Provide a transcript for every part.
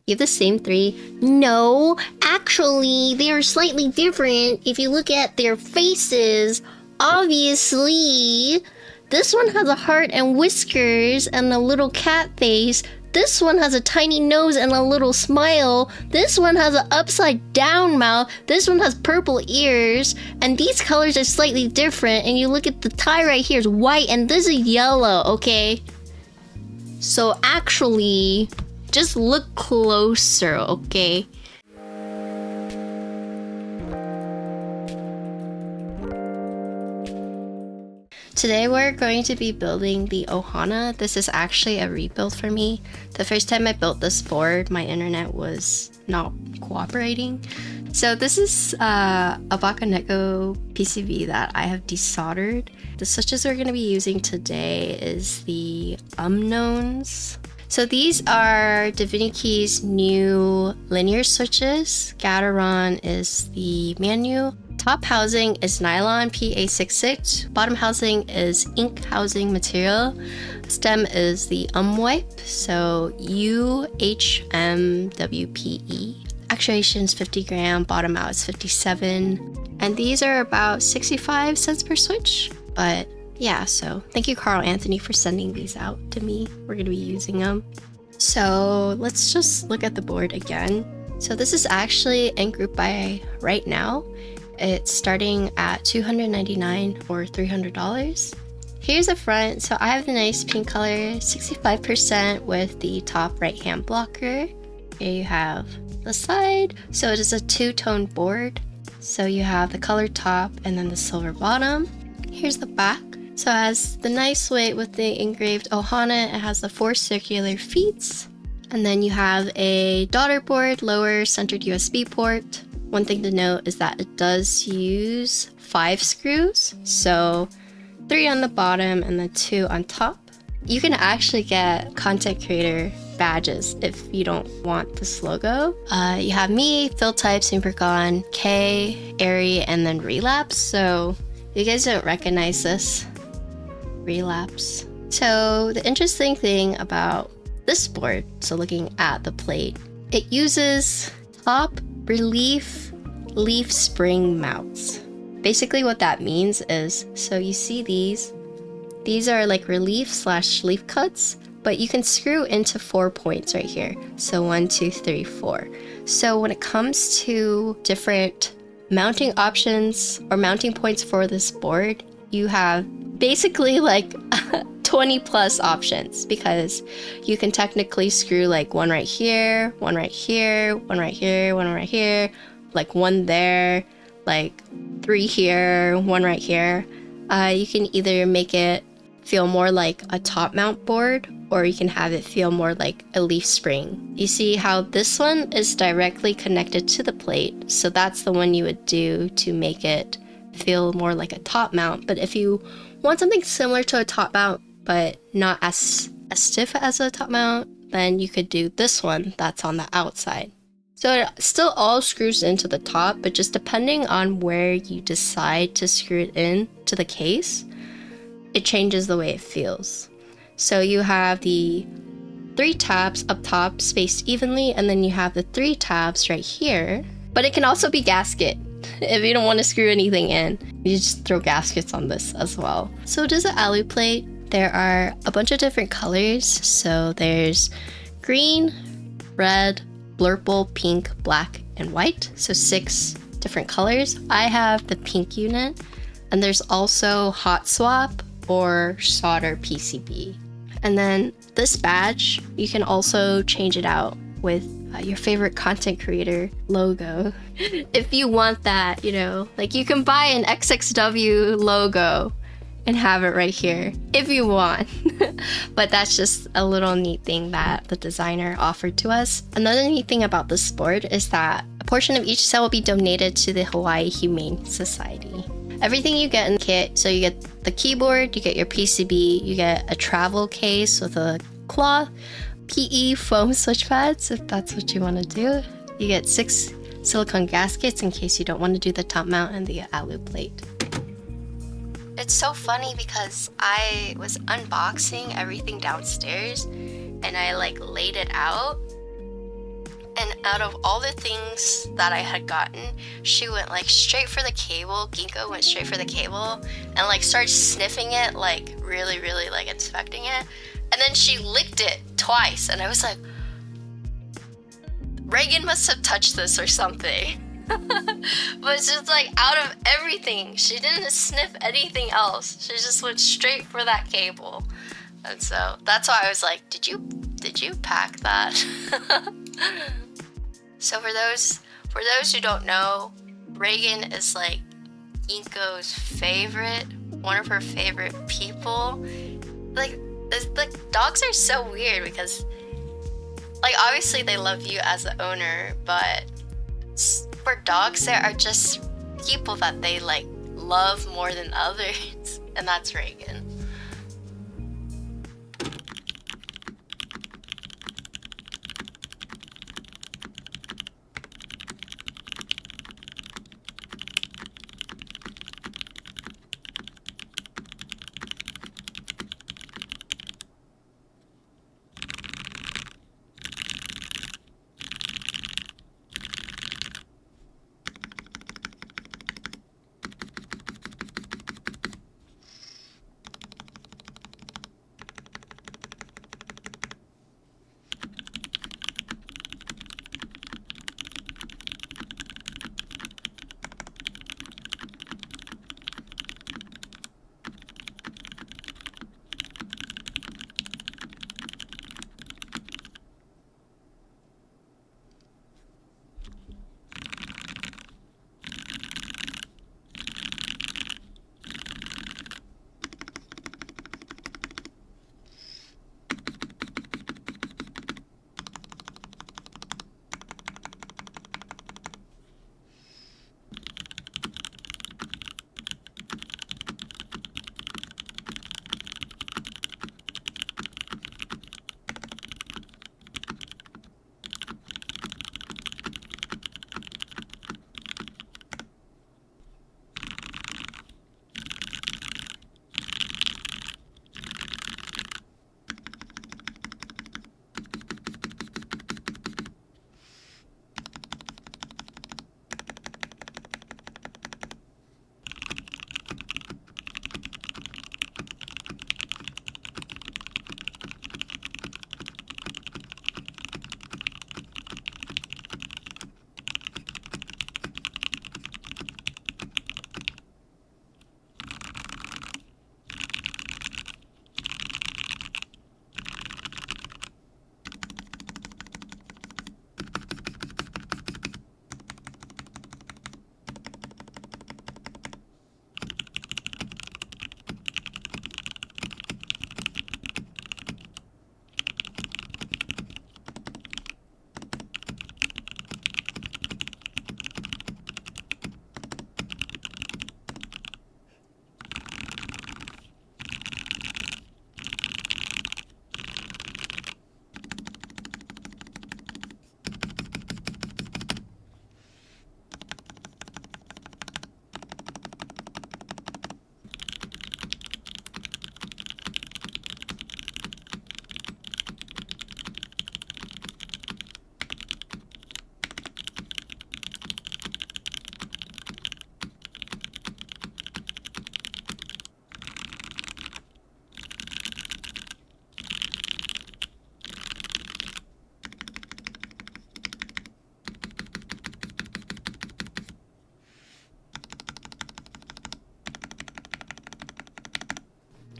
You have the same three. No, actually, they are slightly different. If you look at their faces, obviously, this one has a heart and whiskers and a little cat face. This one has a tiny nose and a little smile. This one has an upside down mouth. This one has purple ears. And these colors are slightly different. And you look at the tie right here is white and this is yellow, okay? So actually, just look closer, okay? Today we're going to be building the Ohana. This is actually a rebuild for me. The first time I built this board, my internet was not cooperating. So this is a Bakaneko PCB that I have desoldered. The switches we're going to be using today is the unknowns. So these are DiviniKey's new linear switches. Gateron is the manual. Top housing is nylon PA66. Bottom housing is ink housing material. Stem is the wipe, so UHMWPE. Actuation is 50 gram, bottom out is 57. And these are about 65 cents per switch. But yeah, so thank you, Carl Anthony, for sending these out to me. We're going to be using them. So let's just look at the board again. So this is actually in group buy right now. It's starting at $299 or $300. Here's the front. So I have the nice pink color, 65% with the top right hand blocker. Here you have the side. So it is a two-tone board. So you have the colored top and then the silver bottom. Here's the back. So it has the nice weight with the engraved Ohana. It has the 4 circular feet. And then you have a daughter board, lower centered USB port. One thing to note is that it does use 5 screws. So 3 on the bottom and then 2 on top. You can actually get content creator badges if you don't want this logo. You have me, Fill Type, Supercon, K, Airy, and then Relapse. So you guys don't recognize this. Relapse. So the interesting thing about this board, so looking at the plate, it uses top relief leaf spring mounts. Basically what that means is, so you see these are like relief / leaf cuts, but you can screw into 4 points right here. So 1, 2, 3, 4. So when it comes to different mounting options or mounting points for this board, you have basically like 20 plus options, because you can technically screw like 1 right here, 1 right here, 1 right here, 1 right here, like 1 there, like 3 here, 1 right here. You can either make it feel more like a top mount board, or you can have it feel more like a leaf spring. You see how this one is directly connected to the plate, so that's the one you would do to make it feel more like a top mount. But if you want something similar to a top mount but not as stiff as a top mount, then you could do this one that's on the outside. So it still all screws into the top, but just depending on where you decide to screw it in to the case, it changes the way it feels. So you have the 3 tabs up top spaced evenly, and then you have the 3 tabs right here. But it can also be gasket. If you don't want to screw anything in, you just throw gaskets on this as well. So it is an alu plate. There are a bunch of different colors. So there's green, red, blurple, pink, black, and white. So 6 different colors. I have the pink unit, and there's also hot swap or solder PCB. And then this badge, you can also change it out with your favorite content creator logo. If you want that, you know, like you can buy an XXW logo and have it right here if you want. But that's just a little neat thing that the designer offered to us. Another neat thing about this board is that a portion of each set will be donated to the Hawaii Humane Society. Everything you get in the kit, so you get the keyboard, you get your PCB, you get a travel case with a cloth, PE foam switch pads if that's what you want to do. You get 6 silicone gaskets in case you don't want to do the top mount and the alu plate. It's so funny because I was unboxing everything downstairs and I like laid it out And out of all the things that I had gotten, she went like straight for the cable. Ginkgo went straight for the cable and like started sniffing it, like really, really like inspecting it. And then she licked it twice. And I was like, Reagan must have touched this or something. But it's just like out of everything, she didn't sniff anything else. She just went straight for that cable. And so that's why I was like, did you pack that? So for those who don't know, Reagan is like Ginkgo's favorite, one of her favorite people. Like dogs are so weird because like obviously they love you as the owner, but for dogs there are just people that they like love more than others, and that's Reagan.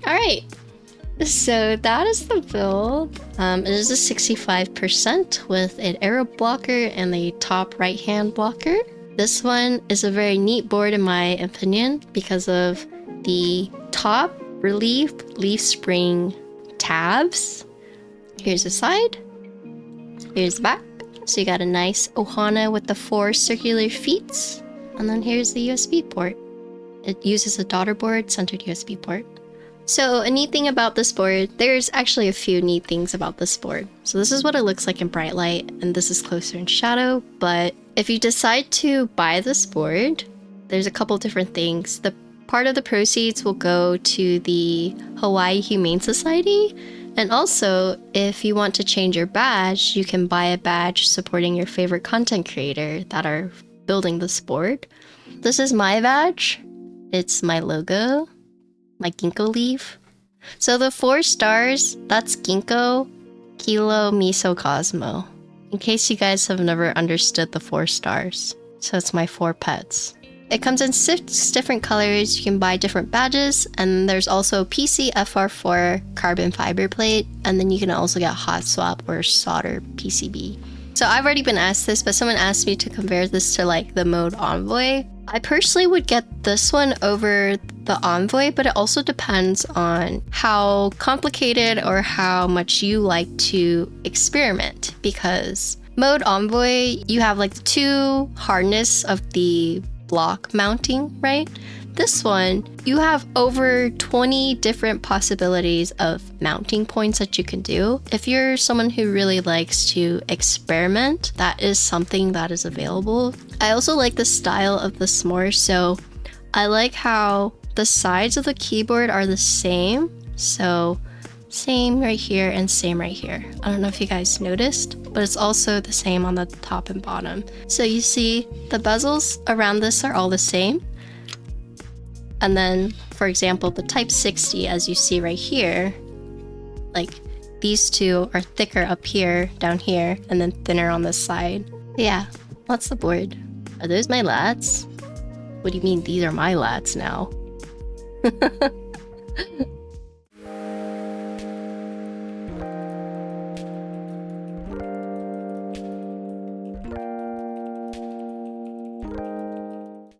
Alright, so that is the build. It is a 65% with an arrow blocker and the top right hand blocker. This one is a very neat board in my opinion because of the top relief leaf spring tabs. Here's the side, here's the back. So you got a nice Ohana with the 4 circular feet. And then here's the USB port. It uses a daughter board centered USB port. So a neat thing about this board, there's actually a few neat things about this board. So this is what it looks like in bright light, and this is closer in shadow. But if you decide to buy this board, there's a couple different things. The part of the proceeds will go to the Hawaii Humane Society. And also, if you want to change your badge, you can buy a badge supporting your favorite content creator that are building this board. This is my badge. It's my logo, my ginkgo leaf. So the 4 stars, that's ginkgo, kilo, miso, cosmo. In case you guys have never understood the 4 stars. So it's my 4 pets. It comes in 6 different colors. You can buy different badges, and there's also PC FR4 carbon fiber plate, and then you can also get hot swap or solder PCB. So I've already been asked this, but someone asked me to compare this to like the mode Envoy. I personally would get this one over the Envoy, but it also depends on how complicated or how much you like to experiment, because mode Envoy, you have like the 2 hardness of the block mounting, right? This one, you have over 20 different possibilities of mounting points that you can do. If you're someone who really likes to experiment, that is something that is available. I also like the style of the s'more, so I like how the sides of the keyboard are the same. So same right here and same right here. I don't know if you guys noticed, but it's also the same on the top and bottom. So you see the bezels around this are all the same. And then, for example, the Type 60, as you see right here, like these 2 are thicker up here, down here, and then thinner on this side. Yeah, that's the board. Are those my lats? What do you mean these are my lats now?